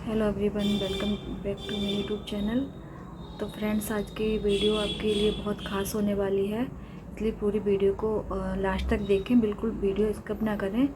Hello everyone, welcome back to मेरे YouTube channel. तो friends, आज की वीडियो आपके लिए बहुत ख़ास होने वाली है, इसलिए पूरी वीडियो को लास्ट तक देखें। बिल्कुल वीडियो स्किप ना करें।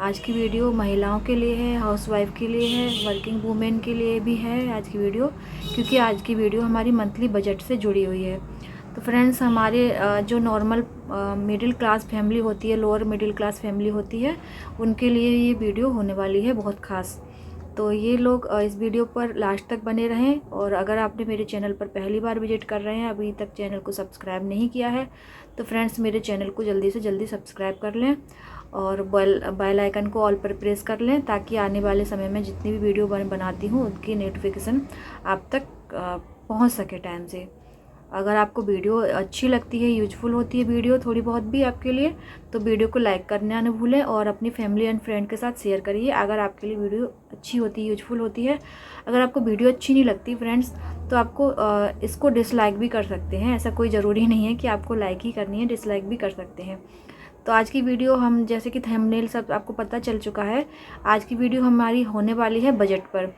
आज की वीडियो महिलाओं के लिए है, हाउसवाइफ के लिए है, वर्किंग वुमेन के लिए भी है आज की वीडियो, क्योंकि आज की वीडियो हमारी मंथली बजट से जुड़ी हुई है। तो फ्रेंड्स, हमारे जो नॉर्मल मिडिल क्लास फैमिली होती है, लोअर मिडिल क्लास फैमिली होती है, उनके लिए ये वीडियो होने वाली है बहुत ख़ास। तो ये लोग इस वीडियो पर लास्ट तक बने रहें। और अगर आपने मेरे चैनल पर पहली बार विजिट कर रहे हैं, अभी तक चैनल को सब्सक्राइब नहीं किया है, तो फ्रेंड्स मेरे चैनल को जल्दी से जल्दी सब्सक्राइब कर लें और बेल आइकन को ऑल पर प्रेस कर लें, ताकि आने वाले समय में जितनी भी वीडियो बनाती हूँ उनकी नोटिफिकेशन आप तक पहुँच सके टाइम से। अगर आपको वीडियो अच्छी लगती है, यूजफुल होती है वीडियो थोड़ी बहुत भी आपके लिए, तो वीडियो को लाइक करना न भूलें और अपनी फैमिली एंड फ्रेंड के साथ शेयर करिए अगर आपके लिए वीडियो अच्छी होती है, यूजफुल होती है। अगर आपको वीडियो अच्छी नहीं लगती फ्रेंड्स, तो आपको इसको डिसलाइक भी कर सकते हैं। ऐसा कोई ज़रूरी नहीं है कि आपको लाइक ही करनी है, डिसलाइक भी कर सकते हैं। तो आज की वीडियो हम, जैसे कि थंबनेल सब आपको पता चल चुका है, आज की वीडियो हमारी होने वाली है बजट पर।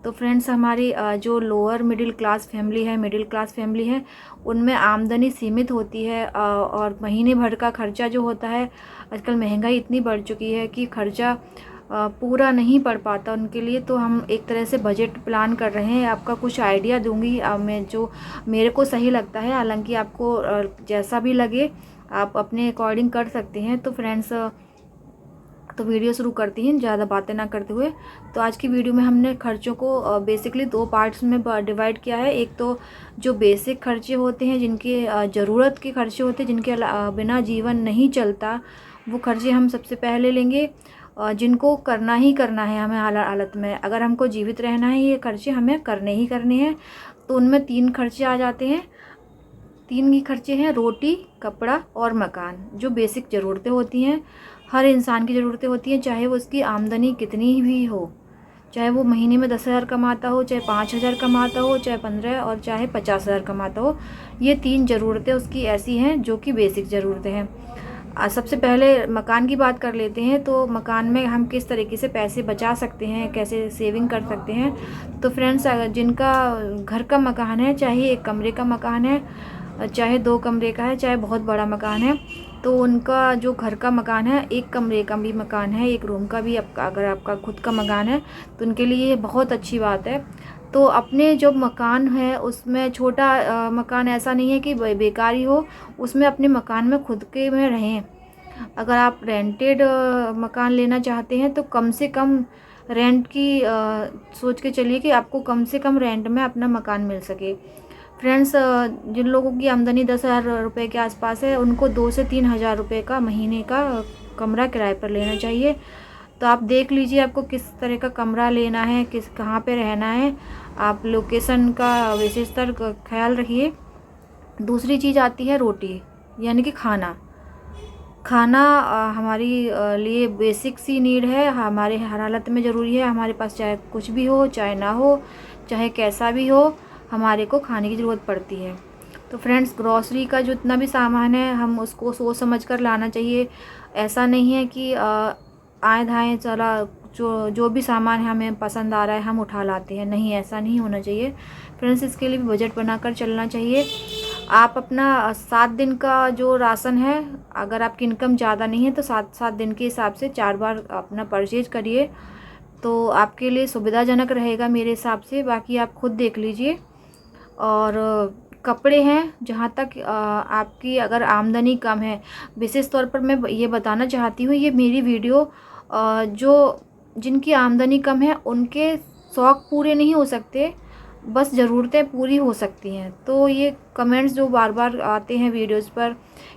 तो फ्रेंड्स, हमारी जो लोअर मिडिल क्लास फैमिली है, उनमें आमदनी सीमित होती है और महीने भर का खर्चा जो होता है, आजकल महंगाई इतनी बढ़ चुकी है कि खर्चा पूरा नहीं पड़ पाता उनके लिए। तो हम एक तरह से बजट प्लान कर रहे हैं। आपका कुछ आइडिया दूंगी मैं, जो मेरे को सही लगता है। हालांकि आपको जैसा भी लगे आप अपने अकॉर्डिंग कर सकते हैं। तो फ्रेंड्स, तो वीडियो शुरू करती हैं ज़्यादा बातें ना करते हुए। तो आज की वीडियो में हमने खर्चों को बेसिकली दो पार्ट्स में डिवाइड किया है। एक तो जो बेसिक खर्चे होते हैं, जिनके ज़रूरत के खर्चे होते हैं, जिनके बिना जीवन नहीं चलता, वो खर्चे हम सबसे पहले लेंगे, जिनको करना ही करना है हमें हालत में। अगर हमको जीवित रहना है, ये खर्चे हमें करने ही करने हैं। तो उनमें 3 खर्चे आ जाते हैं। 3 ही खर्चे हैं: रोटी, कपड़ा और मकान, जो बेसिक ज़रूरतें होती हैं, हर इंसान की ज़रूरतें होती हैं, चाहे वो उसकी आमदनी कितनी भी हो, चाहे वो महीने में 10,000 कमाता हो, चाहे 5,000 कमाता हो, चाहे 15 और चाहे 50,000 कमाता हो। ये 3 ज़रूरतें उसकी ऐसी हैं जो कि बेसिक ज़रूरतें हैं। सबसे पहले मकान की बात कर लेते हैं। तो मकान में हम किस तरीके से पैसे बचा सकते हैं, कैसे सेविंग कर सकते हैं। तो फ्रेंड्स, जिनका घर का मकान है, चाहे 1 कमरे का मकान है, चाहे 2 कमरे का है, चाहे बहुत बड़ा मकान है, तो उनका जो घर का मकान है, 1 कमरे का भी मकान है, 1 रूम का भी, आपका अगर आपका खुद का मकान है, तो उनके लिए ये बहुत अच्छी बात है। तो अपने जो मकान है उसमें छोटा मकान ऐसा नहीं है कि बेकार ही हो, उसमें अपने मकान में खुद के में रहें। अगर आप रेंटेड मकान लेना चाहते हैं, तो कम से कम रेंट की सोच के चलिए कि आपको कम से कम रेंट में अपना मकान मिल सके। फ्रेंड्स, जिन लोगों की आमदनी 10,000 रुपये के आसपास है, उनको 2 से 3,000 रुपये का महीने का कमरा किराए पर लेना चाहिए। तो आप देख लीजिए आपको किस तरह का कमरा लेना है, कहाँ पे रहना है। आप लोकेशन का विशेषतर का ख्याल रखिए। दूसरी चीज़ आती है रोटी, यानी कि खाना। खाना हमारी लिए बेसिक सी नीड है, हमारे हर हालत में ज़रूरी है। हमारे पास चाहे कुछ भी हो, चाहे ना हो, चाहे कैसा भी हो, हमारे को खाने की ज़रूरत पड़ती है। तो फ्रेंड्स, ग्रॉसरी का जितना भी सामान है, हम उसको सोच समझ कर लाना चाहिए। ऐसा नहीं है कि आए धाएँ चला, जो जो भी सामान हमें पसंद आ रहा है हम उठा लाते हैं। नहीं, ऐसा नहीं होना चाहिए फ्रेंड्स। इसके लिए भी बजट बनाकर चलना चाहिए। आप अपना 7 दिन का जो राशन है, अगर आपकी इनकम ज़्यादा नहीं है, तो 7 दिन के हिसाब से 4 बार अपना परचेज करिए, तो आपके लिए सुविधाजनक रहेगा मेरे हिसाब से। बाकी आप खुद देख लीजिए। और कपड़े हैं, जहाँ तक आपकी अगर आमदनी कम है, विशेष तौर पर मैं ये बताना चाहती हूँ, ये मेरी वीडियो जो जिनकी आमदनी कम है उनके शौक़ पूरे नहीं हो सकते, बस ज़रूरतें पूरी हो सकती हैं। तो ये कमेंट्स जो बार बार आते हैं वीडियोज़ पर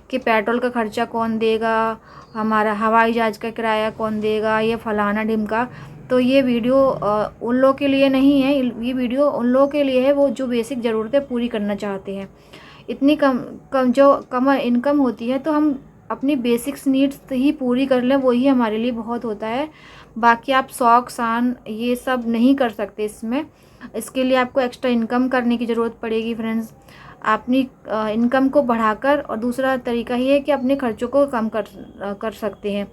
कि पेट्रोल का खर्चा कौन देगा, हमारा हवाई जहाज़ का किराया कौन देगा, ये फलाना ढिमका, तो ये वीडियो उन लोगों के लिए नहीं है। ये वीडियो उन लोगों के लिए है वो जो बेसिक ज़रूरतें पूरी करना चाहते हैं। इतनी कम इनकम होती है, तो हम अपनी बेसिक्स नीड्स ही पूरी कर लें, वही हमारे लिए बहुत होता है। बाकी आप शौक शान ये सब नहीं कर सकते इसमें। इसके लिए आपको एक्स्ट्रा इनकम करने की ज़रूरत पड़ेगी फ्रेंड्स। अपनी इनकम को बढ़ाकर, और दूसरा तरीका ये है कि अपने खर्चों को कम कर सकते हैं।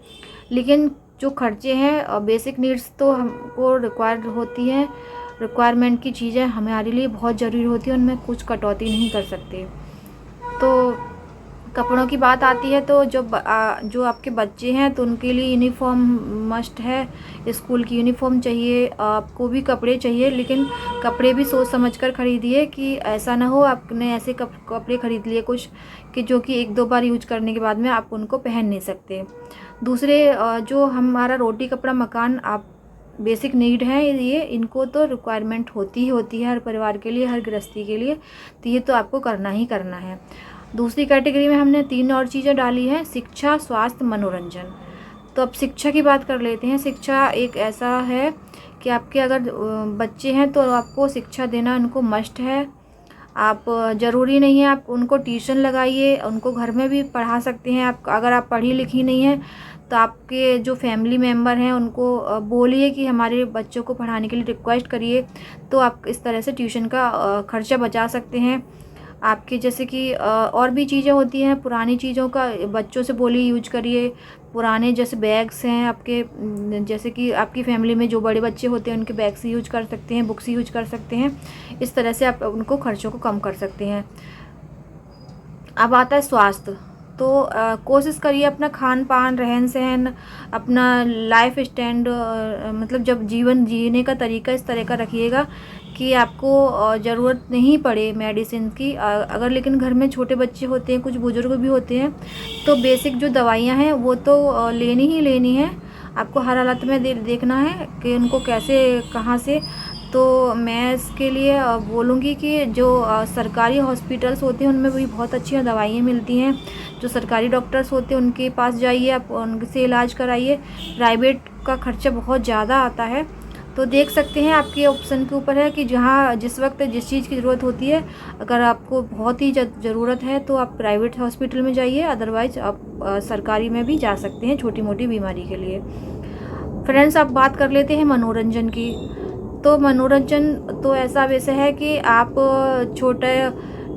लेकिन जो खर्चे हैं बेसिक नीड्स तो हमको रिक्वायर्ड होती हैं, रिक्वायरमेंट की चीज़ें हमारे लिए बहुत ज़रूरी होती है, उनमें कुछ कटौती नहीं कर सकते। तो कपड़ों की बात आती है तो जो आपके बच्चे हैं तो उनके लिए यूनिफॉर्म मस्ट है, स्कूल की यूनिफॉर्म चाहिए, आपको भी कपड़े चाहिए, लेकिन कपड़े भी सोच समझ कर खरीदिए कि ऐसा ना हो आपने ऐसे कपड़े खरीद लिए कुछ कि जो कि 1-2 बार यूज करने के बाद में आप उनको पहन नहीं सकते। दूसरे जो हमारा रोटी कपड़ा मकान आप बेसिक नीड है, ये इनको तो रिक्वायरमेंट होती ही होती है हर परिवार के लिए, हर गृहस्थी के लिए, तो ये तो आपको करना ही करना है। दूसरी कैटेगरी में हमने 3 और चीज़ें डाली हैं, शिक्षा, स्वास्थ्य, मनोरंजन। तो अब शिक्षा की बात कर लेते हैं। शिक्षा एक ऐसा है कि आपके अगर बच्चे हैं तो आपको शिक्षा देना उनको मस्ट है। आप ज़रूरी नहीं है आप उनको ट्यूशन लगाइए, उनको घर में भी पढ़ा सकते हैं। आप अगर आप पढ़ी लिखी नहीं हैं तो आपके जो फैमिली मेम्बर हैं उनको बोलिए कि हमारे बच्चों को पढ़ाने के लिए रिक्वेस्ट करिए, तो आप इस तरह से ट्यूशन का खर्चा बचा सकते हैं। आपके जैसे कि और भी चीज़ें होती हैं, पुरानी चीज़ों का बच्चों से बोलिए यूज करिए। पुराने जैसे बैग्स हैं आपके, जैसे कि आपकी फैमिली में जो बड़े बच्चे होते हैं उनके बैग्स यूज कर सकते हैं, बुक्स यूज कर सकते हैं। इस तरह से आप उनको खर्चों को कम कर सकते हैं। अब आता है स्वास्थ्य। तो कोशिश करिए अपना खान पान, रहन सहन, अपना लाइफ स्टैंड, मतलब जब जीवन जीने का तरीका इस तरह का रखिएगा कि आपको ज़रूरत नहीं पड़े मेडिसिन की। अगर लेकिन घर में छोटे बच्चे होते हैं, कुछ बुजुर्ग भी होते हैं, तो बेसिक जो दवाइयाँ हैं वो तो लेनी ही लेनी है। आपको हर हालत में देखना है कि उनको कैसे कहाँ से। तो मैं इसके लिए बोलूँगी कि जो सरकारी हॉस्पिटल्स होते हैं उनमें भी बहुत अच्छी दवाइयाँ मिलती हैं। जो सरकारी डॉक्टर्स होते हैं उनके पास जाइए, आप उनसे इलाज कराइए। प्राइवेट का खर्चा बहुत ज़्यादा आता है। तो देख सकते हैं, आपके ऑप्शन के ऊपर है कि जहाँ जिस वक्त जिस चीज़ की ज़रूरत होती है, अगर आपको बहुत ही ज़रूरत है तो आप प्राइवेट हॉस्पिटल में जाइए, अदरवाइज़ आप सरकारी में भी जा सकते हैं छोटी मोटी बीमारी के लिए। फ्रेंड्स, अब बात कर लेते हैं मनोरंजन की। तो मनोरंजन तो ऐसा विषय है कि आप छोटे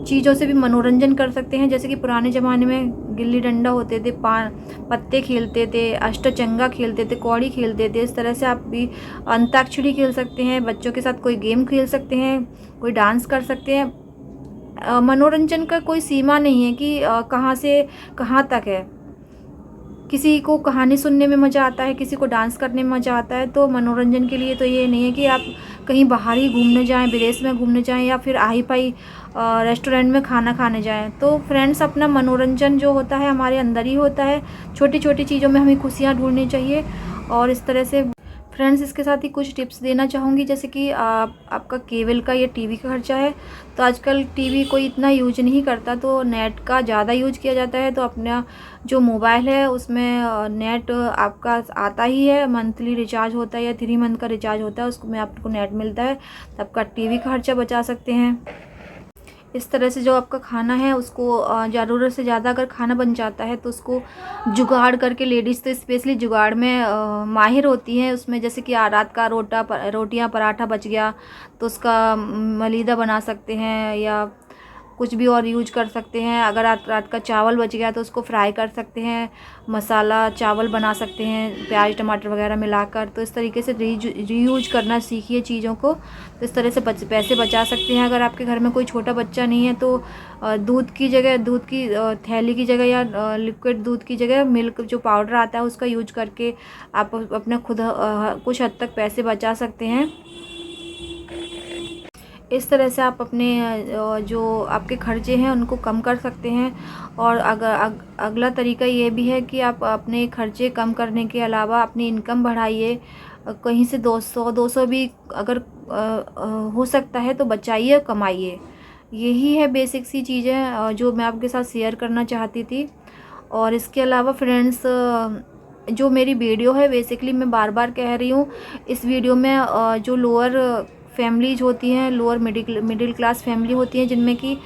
चीज़ों से भी मनोरंजन कर सकते हैं। जैसे कि पुराने ज़माने में गिल्ली डंडा होते थे, पत्ते खेलते थे, अष्टचंगा खेलते थे, कौड़ी खेलते थे। इस तरह से आप भी अंताक्षरी खेल सकते हैं, बच्चों के साथ कोई गेम खेल सकते हैं, कोई डांस कर सकते हैं। मनोरंजन का कोई सीमा नहीं है कि कहाँ से कहाँ तक है। किसी को कहानी सुनने में मज़ा आता है, किसी को डांस करने में मज़ा आता है। तो मनोरंजन के लिए तो ये नहीं है कि आप कहीं बाहर ही घूमने जाएं, विदेश में घूमने जाएं, या फिर हाई फाई रेस्टोरेंट में खाना खाने जाएं। तो फ्रेंड्स, अपना मनोरंजन जो होता है हमारे अंदर ही होता है। छोटी छोटी चीज़ों में हमें खुशियाँ ढूंढनी चाहिए। और इस तरह से फ्रेंड्स, इसके साथ ही कुछ टिप्स देना चाहूँगी। जैसे कि आपका केबल का या टीवी का खर्चा है, तो आजकल टीवी कोई इतना यूज नहीं करता, तो नेट का ज़्यादा यूज किया जाता है। तो अपना जो मोबाइल है उसमें नेट आपका आता ही है, मंथली रिचार्ज होता है या 3 मंथ का रिचार्ज होता है, उसमें आपको नेट मिलता है, तो आपका टीवी का खर्चा बचा सकते हैं। इस तरह से जो आपका खाना है उसको ज़रूरत से ज़्यादा अगर खाना बन जाता है तो उसको जुगाड़ करके, लेडीज़ तो स्पेशली जुगाड़ में माहिर होती हैं। उसमें जैसे कि रात का रोटियां पराठा बच गया तो उसका मलीदा बना सकते हैं, या कुछ भी और यूज कर सकते हैं। अगर रात का चावल बच गया तो उसको फ्राई कर सकते हैं, मसाला चावल बना सकते हैं प्याज टमाटर वगैरह मिलाकर। तो इस तरीके से रीयूज करना सीखिए चीज़ों को, तो इस तरह से पैसे बचा सकते हैं। अगर आपके घर में कोई छोटा बच्चा नहीं है तो दूध की थैली की जगह या लिक्विड दूध की जगह मिल्क जो पाउडर आता है उसका यूज करके आप अपने खुद कुछ हद तक पैसे बचा सकते हैं। इस तरह से आप अपने जो आपके खर्चे हैं उनको कम कर सकते हैं। और अगला तरीका ये भी है कि आप अपने खर्चे कम करने के अलावा अपनी इनकम बढ़ाइए। कहीं से 200 भी अगर हो सकता है तो बचाइए और कमाइए। यही है बेसिक सी चीज़ें जो मैं आपके साथ शेयर करना चाहती थी। और इसके अलावा फ्रेंड्स, जो मेरी वीडियो है, बेसिकली मैं बार बार कह रही हूँ, इस वीडियो में जो लोअर फैमिलीज होती हैं, लोअर मिडिल क्लास फैमिली होती हैं, जिनमें कि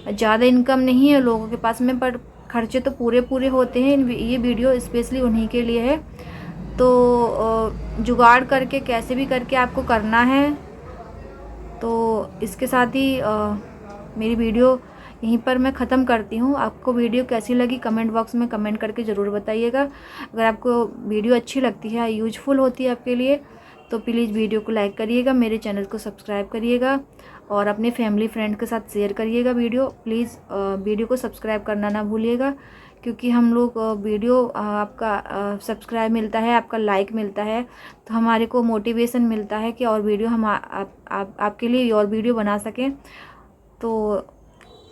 ज़्यादा इनकम नहीं है लोगों के पास में, पर खर्चे तो पूरे होते हैं, ये वीडियो स्पेशली उन्हीं के लिए है। तो जुगाड़ करके कैसे भी करके आपको करना है। तो इसके साथ ही मेरी वीडियो यहीं पर मैं ख़त्म करती हूँ। आपको वीडियो कैसी लगी कमेंट बॉक्स में कमेंट करके ज़रूर बताइएगा। अगर आपको वीडियो अच्छी लगती है, यूजफुल होती है आपके लिए, तो प्लीज़ वीडियो को लाइक करिएगा, मेरे चैनल को सब्सक्राइब करिएगा और अपने फैमिली फ्रेंड के साथ शेयर करिएगा वीडियो। प्लीज़ वीडियो को सब्सक्राइब करना ना भूलिएगा, क्योंकि हम लोग वीडियो आपका सब्सक्राइब मिलता है, आपका लाइक मिलता है, तो हमारे को मोटिवेशन मिलता है कि और वीडियो हम आपके लिए और वीडियो बना सकें। तो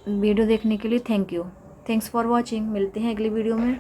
वीडियो देखने के लिए thank you. Thanks for watching. मिलते हैं अगली वीडियो में।